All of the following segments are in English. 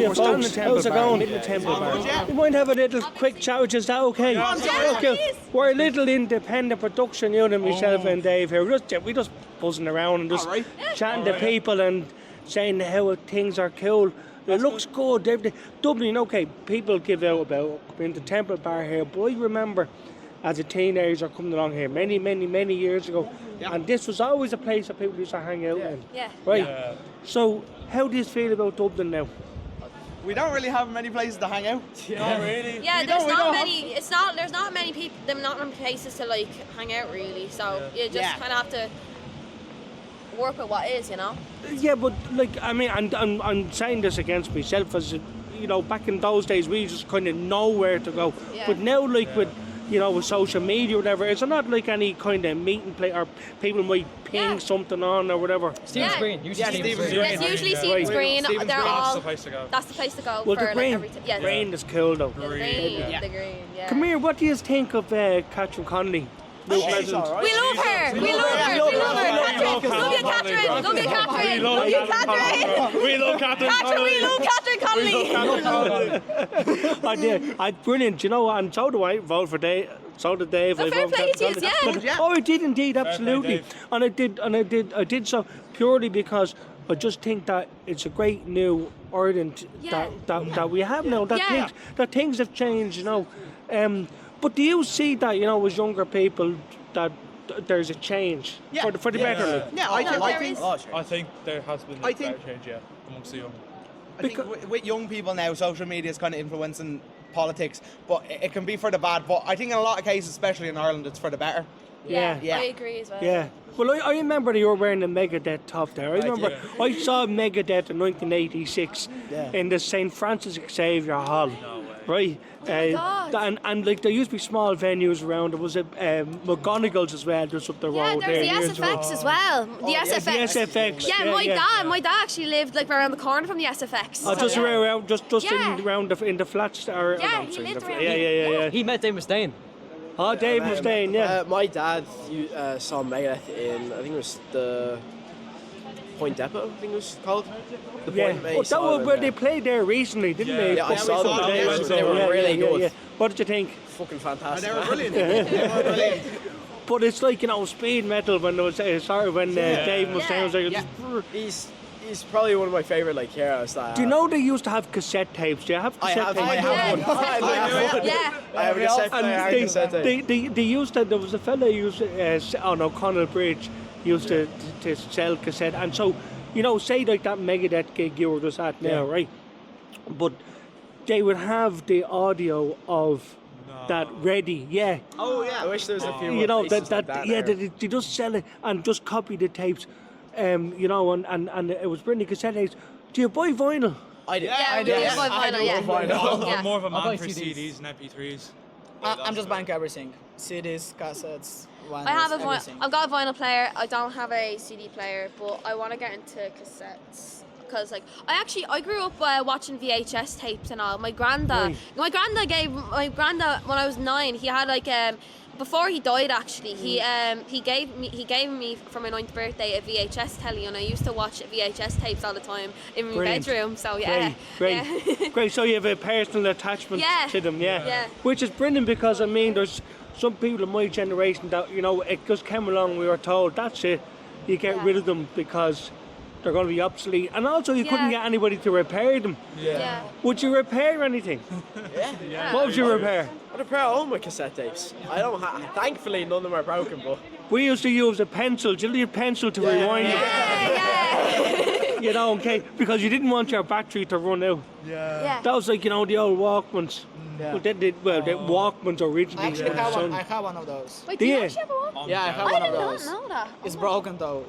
We're standing in Temple Bar, middle of Temple Bar. We might have a little quick chat, which is that okay? Okay. We're a little independent production unit, myself and Dave here. We just buzzing around and just chatting to people and saying how things are cool. It looks good. Dublin, okay, people give out about coming to Temple Bar here, but I remember as a teenager coming along here many years ago, and this was always a place that people used to hang out in. Yeah. Right. Yeah. So, how do you feel about Dublin now? We don't really have many places to hang out. Not really. Yeah, there's not many. There's not many people. There's not many places to like hang out really. So you just kind of have to work with what is, you know. Yeah, but like I mean, I'm saying this against myself, as you know, back in those days we just kind of know where to go. Yeah. But now, like with with social media or whatever, is there not like any kind of meeting place or people might ping something on or whatever? Stephen's Green. Usually Stephen's Green. Yes, usually Stephen's Green. They're all. That's the place to go. That's the place to go. Well, for the green. Like The green is cool though. The green. The green. Yeah. Come here. What do you think of Catherine Connolly? We love her. We love her. We love her. We love her. Love you, Catherine. Love you, Catherine. Love you, Catherine. We love Catherine. Catherine, we love Catherine Connolly. I did. Brilliant. You know, and so do I. Vote for Dave. So did Dave. So fair play to you, yeah. Oh, I did indeed, absolutely. And I did so purely because I just think that it's a great new Ireland that we have now. That things have changed, you know. But do you see that, as younger people, that there's a change for the better? Yeah, I think there has been a better change, amongst the young. I think with young people now, social media is kind of influencing politics, but it can be for the bad. But I think in a lot of cases, especially in Ireland, it's for the better. Yeah. I agree as well. Yeah. Well, I remember you were wearing a Megadeth top there. I remember I saw Megadeth in 1986 in the St. Francis Xavier Hall. No way. Right? And like there used to be small venues around. There was a McGonagall's as well, just up the road there. Yeah, there's the SFX as well. The SFX. The SFX. Yeah, my dad actually lived like around the corner from the SFX. Oh, just around, in the flats. He lived around. Yeah. He met Dave Mustaine. Oh, Dave Mustaine, yeah. My dad saw Megadeth in, I think it was the Point Depot, I think it was called. The Point that was where they played there recently, didn't they? Yeah, I saw them. They were really good. Yeah. What did you think? Fucking fantastic. They were brilliant. But it's like, speed metal when there was Dave Mustaine was like... He's probably one of my favourite heroes. Do you know they used to have cassette tapes? Do you have cassette tapes? I have one. I have a cassette tape. They used to, there was a fella who used on O'Connell Bridge used to sell cassette, and so, say like that Megadeth gig you were just at now, right? But they would have the audio of that ready, Oh yeah. I wish there was a few more they just sell it and just copy the tapes. And it was brilliant cassette tapes. Do you buy vinyl? I do. I do buy vinyl, I'm more of a man for CDs and MP3s. I'm just buying everything. CDs, cassettes, vinyls, I've got a vinyl player. I don't have a CD player, but I want to get into cassettes. Because I grew up watching VHS tapes and all. My granddad when I was 9, he had before he died actually, he gave me for my 9th birthday a VHS telly, and I used to watch VHS tapes all the time in my bedroom. So Great. So you have a personal attachment to them, which is brilliant, because there's some people in my generation that it just came along. We were told that's it, you get rid of them because they're going to be obsolete, and also you couldn't get anybody to repair them. Would you repair anything? What would you repair? I'd repair all my cassette tapes. I don't thankfully none of them are broken, but we used to use a pencil. Do you need a pencil to rewind it? Because you didn't want your battery to run out. That was like the old Walkmans. Well, the Walkmans originally. I have one of those. Wait, do you actually have a Walkman? Yeah, I have one of those. I did not know that. It's broken though.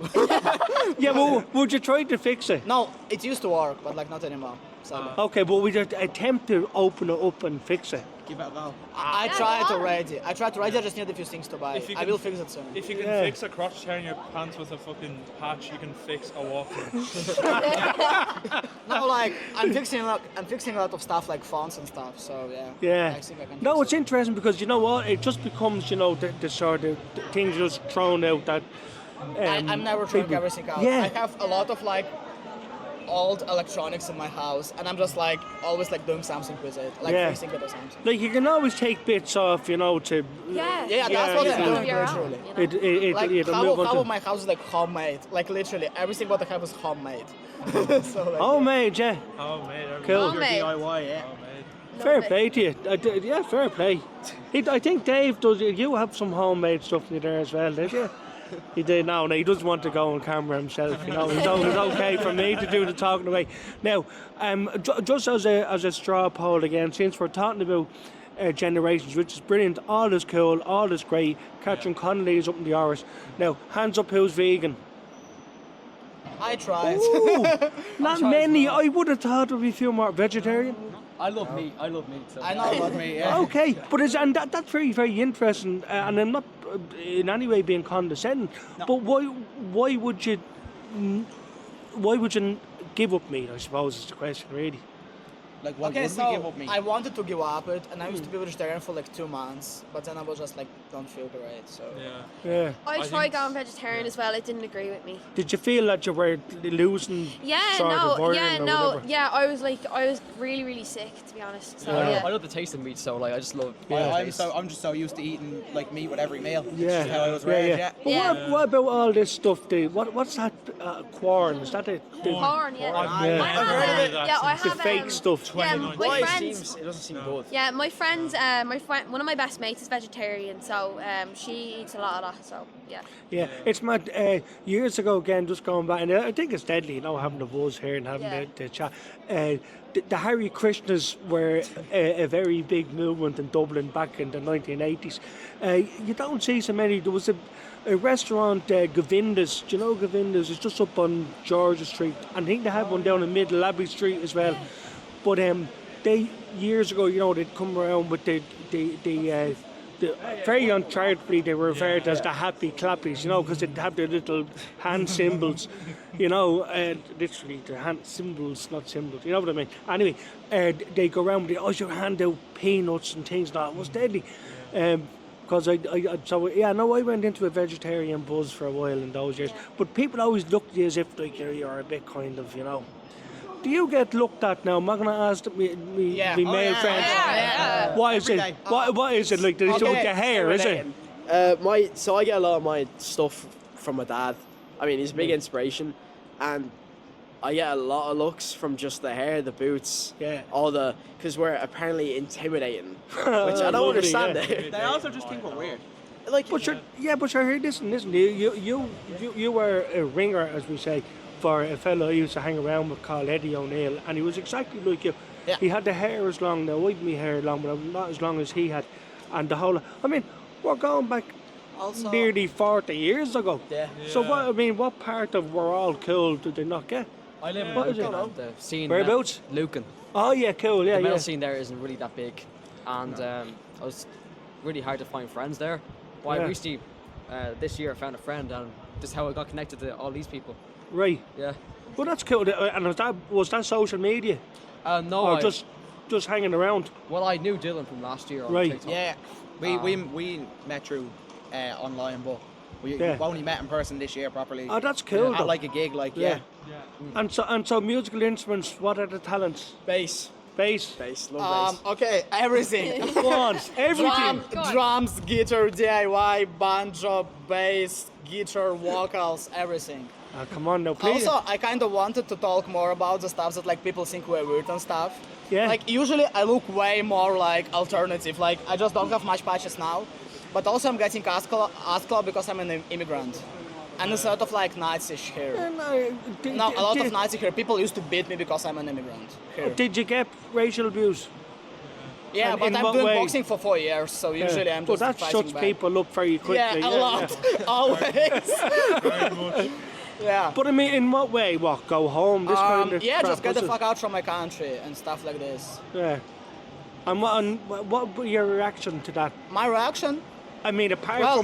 Well, would you try to fix it? No, it used to work, but not anymore. So. Okay, but we just attempt to open it up and fix it. Give it a go. I Yeah, tried go on. already. I just need a few things to buy. If you I can- will fix it soon. If you can fix a crotch hair in your pants with a fucking patch, you can fix a Walkman. No, like I'm fixing a lot of stuff like fonts and stuff. So yeah. Yeah. I think I can No, fix it's it. interesting because you know what? It just becomes, you know, the sort of things just thrown out that. I'm never throwing people- everything out. Yeah. I have a lot of like old electronics in my house, and I'm just like always like doing something with it, like Yeah. fixing it or something. Like you can always take bits off, you know, to. Yeah, Yeah, that's what yeah, I'm yeah. doing Your own, literally. you know? Like It'll half move on of to- my house is like homemade. Like literally everything what I have is homemade. So like, Oh, mate, yeah. Oh, mate. Cool. Homemade. DIY, yeah. Oh, mate. Fair Love it. play to you. Yeah, fair play. I think Dave does. You have some homemade stuff in there as well, did you? He did. No, he doesn't want to go on camera himself. You know, it's okay for me to do the talking away. Now, just as a straw poll again, since we're talking about generations, which is brilliant, all is cool, all is great. Catherine Connolly is up in the Irish. Now, hands up, who's vegan? I tried. Ooh, not many. I would have thought there would be a few more vegetarian. I love meat. So. I know about me. Yeah. Okay, but that's very, very interesting, and I'm not in any way being condescending. But why would you give up meat? I suppose is the question, really. Like, why Okay, would we so give up meat? I wanted to give up it, and I used to be vegetarian for like 2 months, but then I was just like, don't feel great. So Yeah. I tried going vegetarian as well. It didn't agree with me. Did you feel that you were losing? Yeah, sort of iron or whatever? yeah. I was really, really sick, to be honest. So Yeah. yeah. I love the taste of meat, so like I just love. I'm just so used to eating like meat with every meal. It's Yeah, just how I was raised. Yeah. But what about all this stuff? What's that? Corn? Is that it? Corn, yeah. Yeah. I I've heard of it. yeah, I The have fake stuff. Yeah, 29. my Why it friends. doesn't seem good. Yeah, my friends. One of my best mates is vegetarian, so she eats a lot of that. So yeah. Yeah, it's mad. Years ago, again, just going back, and I think it's deadly, you know, having the buzz here and having Yeah. the chat. The Hare Krishnas were a very big movement in Dublin back in the 1980s. You don't see so many. There was a restaurant, Govinda's. Do you know Govinda's? It's just up on Georgia Street. And I think they have one down in Middle Abbey Street as well. But they years ago, you know, they'd come around with the very uncharitably they were referred as the happy clappies, you know, because they'd have their little hand symbols, you know, literally the hand symbols, not symbols, you know what I mean. Anyway, they go around with the always hand out peanuts and things like that. It was deadly. Because I went into a vegetarian buzz for a while in those years. But people always looked at you as if like you're a bit kind of, you know. Do you get looked at now? I'm not going to ask me male friends. Yeah. Why is it? What is it like? Did you do with your hair? Is it? So I get a lot of my stuff from my dad. I mean, he's a big inspiration, and I get a lot of looks from just the hair, the boots, because we're apparently intimidating, which I don't understand. yeah. They also just think we're weird. Like, But you're here. Listen. You were a ringer, as we say, for a fellow I used to hang around with called Eddie O'Neill, and he was exactly like you. Yeah. He had the hair as long. Now I'd my hair long, but not as long as he had, and the whole. I mean, we're going back also nearly 40 years ago. yeah. So what part of we're all cool did they not get? I live in What is Lucan, it? and the scene. Whereabouts? Lucan. Oh yeah, cool. Yeah, The metal yeah. scene there isn't really that big, and I was really hard to find friends there. But Yeah. I recently, this year, I found a friend, and this is how I got connected to all these people. Right. Yeah. Well, that's cool. And was that social media, No, or just hanging around? well, I knew Dylan from last year on Right. TikTok. Yeah, we met through online, but we've only met in person this year properly. Oh, that's cool. At though. like a gig, like yeah. And so musical instruments. What are the talents? Bass. Bass. love bass. Okay, everything. Go on. Everything. Drums, guitar, DIY, banjo, bass, guitar, vocals, everything. Oh, come on now, please. Also, I kind of wanted to talk more about the stuff that like people think we're weird and stuff. Yeah. Like usually I look way more like alternative. Like I just don't have much patches now. But also I'm getting asked club because I'm an immigrant. And instead of like Nazi hair. No, a lot of Nazi hair. People used to beat me because I'm an immigrant. Here. Did you get racial abuse? Yeah, And but in I'm what doing way? boxing for 4 years, so usually I'm But just that fighting shuts back. people up very quickly. Yeah, a lot. Always. Very much. Yeah. But I mean, in what way? What? Go home? This kind of Yeah, crap, just get the was it? fuck out from my country and stuff like this. Yeah. And what would your reaction to that? My reaction? I mean, apart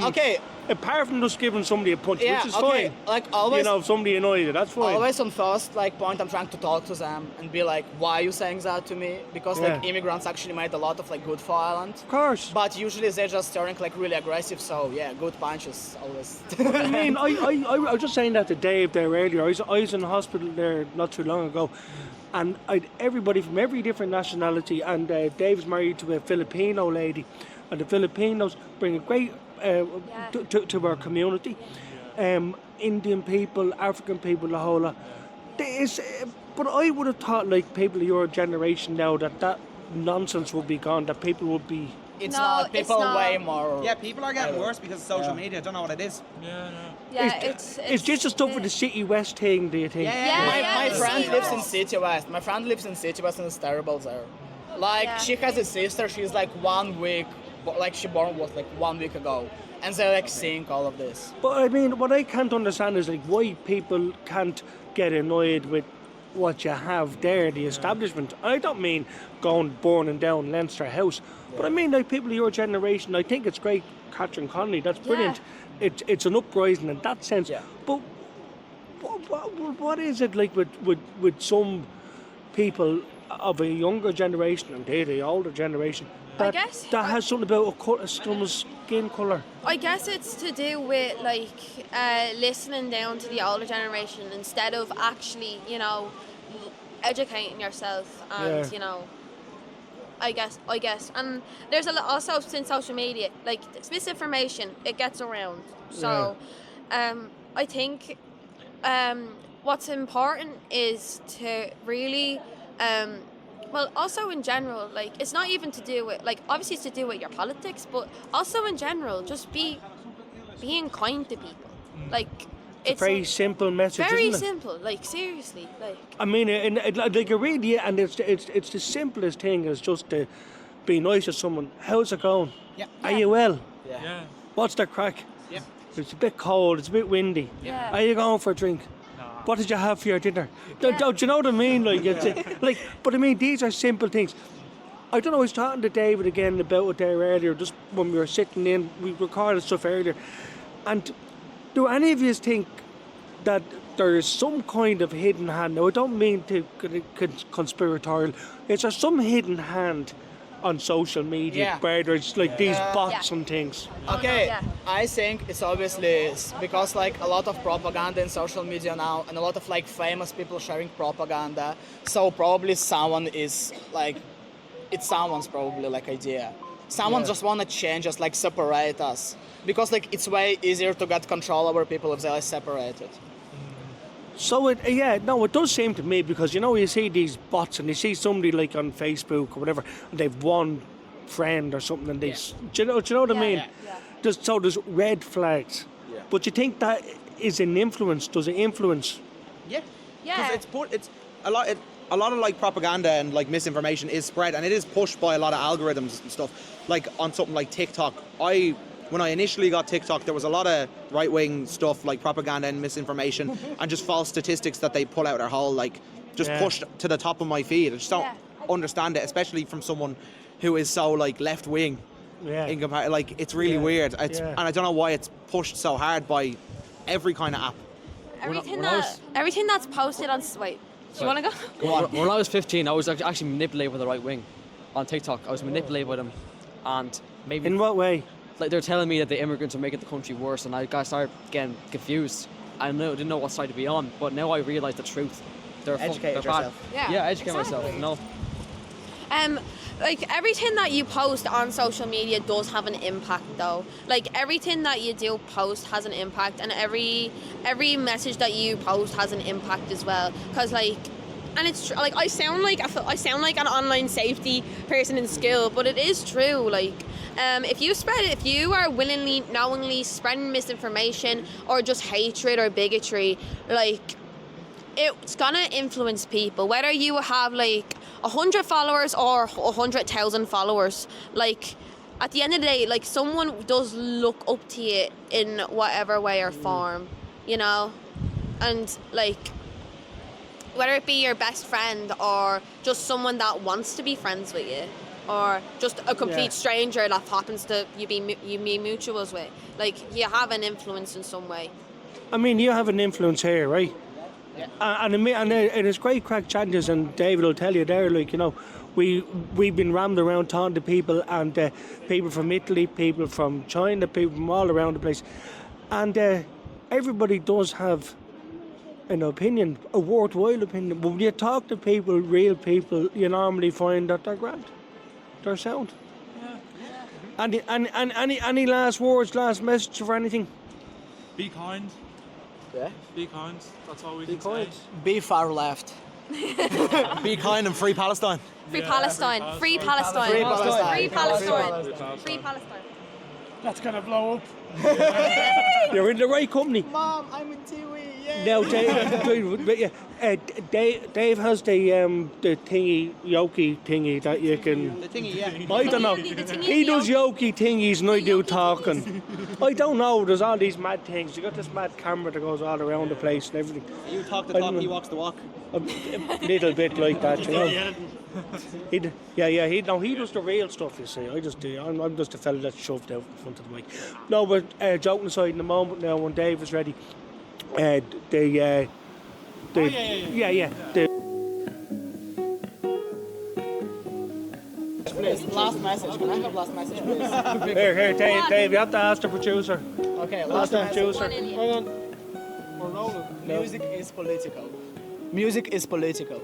from just giving somebody a punch, which is fine. Like always, you know, if somebody annoys you, that's fine. Always on first point, I'm trying to talk to them and be like, why are you saying that to me? Because like immigrants actually made a lot of like good for Ireland. Of course. But usually they're just turning like really aggressive. So yeah, good punches always. I mean, I was just saying that to Dave there earlier. I was in the hospital there not too long ago, and I'd everybody from every different nationality, and Dave's married to a Filipino lady, and the Filipinos bring a great to our community. Indian people, African people, the whole lot. But I would have thought, like, people of your generation now, that nonsense would be gone, that people would be... It's not. People way more... Yeah, people are getting worse because of social media. I don't know what it is. It's just the stuff with the City West thing, do you think? My friend lives in City West. My friend lives in City West and it's terrible there. Like, she has a sister, she's like 1 week... Like she born was like 1 week ago, and they're like seeing all of this. But I mean, what I can't understand is like why people can't get annoyed with what you have there, the establishment. I don't mean going burning down Leinster House, but I mean like people of your generation. I think it's great, Catherine Connolly. That's brilliant. It's an uprising in that sense. Yeah. But what is it like with some people of a younger generation and the older generation? That has something about someone's skin colour. I guess it's to do with like listening down to the older generation instead of actually, you know, educating yourself and you know. I guess, and there's also since social media, like misinformation, it gets around. So, I think what's important is to really. Well, also in general, like, it's not even to do with, like, obviously it's to do with your politics, but also in general, just being kind to people. Like, it's a very simple message, very isn't it? simple, like, seriously, like. I mean, like, it really, and it's the simplest thing is just to be nice to someone. How's it going? Yeah. Are you well? Yeah. What's the crack? Yeah. It's a bit cold, it's a bit windy. Yeah. Are you going for a drink? What did you have for your dinner? Do you know what I mean? Like, but I mean, these are simple things. I don't know, I was talking to David again about it there earlier, just when we were sitting in, we recorded stuff earlier. And do any of you think that there is some kind of hidden hand? Now, I don't mean to conspiratorial. Is there some hidden hand on social media where there's like these bots and things? Okay, I think it's obviously because like a lot of propaganda in social media now and a lot of like famous people sharing propaganda, so probably someone is like, it's someone's probably like idea. Someone just want to change us, like separate us, because like it's way easier to get control over people if they are separated. So it does seem to me, because you know you see these bots and you see somebody like on Facebook or whatever, and they've one friend or something, and they, do you know what I mean? Yeah. There's red flags. Yeah. But you think that is an influence? Does it influence? Yeah. Yeah. Because it's a lot of like propaganda and like misinformation is spread, and it is pushed by a lot of algorithms and stuff. Like on something like TikTok, when I initially got TikTok, there was a lot of right-wing stuff like propaganda and misinformation and just false statistics that they pull out their whole, like, just pushed to the top of my feed. I just don't understand it, especially from someone who is so, like, left-wing. Yeah. In like, it's really weird. And I don't know why it's pushed so hard by every kind of app. Everything that's posted on... Wait, do you want to go? When I was 15, I was actually manipulated by the right wing on TikTok. I was manipulated by them. And maybe... In what way? Like, they're telling me that the immigrants are making the country worse, and I started getting confused. I didn't know what side to be on, but now I realise the truth. Educate yourself. Yeah, educate myself. No. Like, everything that you post on social media does have an impact, though. Like, everything that you do post has an impact, and every message that you post has an impact as well. Because, like, and it's like I sound like an online safety person in school, but it is true. Like, if you are willingly, knowingly spreading misinformation or just hatred or bigotry, like, it's gonna influence people. Whether you have like 100 followers or 100,000 followers, like, at the end of the day, like, someone does look up to you in whatever way or form, you know, and like, whether it be your best friend or just someone that wants to be friends with you. or just a complete Yeah. stranger that happens to you be mutuals with. Like, you have an influence in some way. I mean, you have an influence here, right? Yeah. And it's great crack challenges, and David will tell you there, like, you know, we've been rammed around talking to people, and people from Italy, people from China, people from all around the place. And everybody does have an opinion, a worthwhile opinion. But when you talk to people, real people, you normally find that they're grand. They're sound. Yeah. Any last words, last message or anything? Be kind. Yeah. Be kind. That's all we Be can kind. say. Be far left. Be kind and free Palestine. Free Yeah, Palestine. Free Palestine. Free Palestine. Free Palestine. Free Palestine. Free Palestine. That's gonna blow up. You're in the right company. Mom, I'm in Tiwi. Yeah. Now, Dave has the thingy, yoki thingy that you can. The thingy, yeah. I don't know. He does yoki thingies and I do talking. I don't know. There's all these mad things. You got this mad camera that goes all around the place and everything. You talk the I talk, don't he know. walks the walk. A little bit like that, you know. He does the real stuff, you see. I'm just a fella that's shoved out in front of the mic. No, but joking aside, in the moment now, when Dave is ready, the Last message. Can I have last message, please? here, Dave, you have to ask the producer. Okay, Ask last the message. producer. One Indian. Hang on. We're rolling. Music is political. Music is political.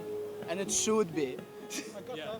And it should be. Yeah.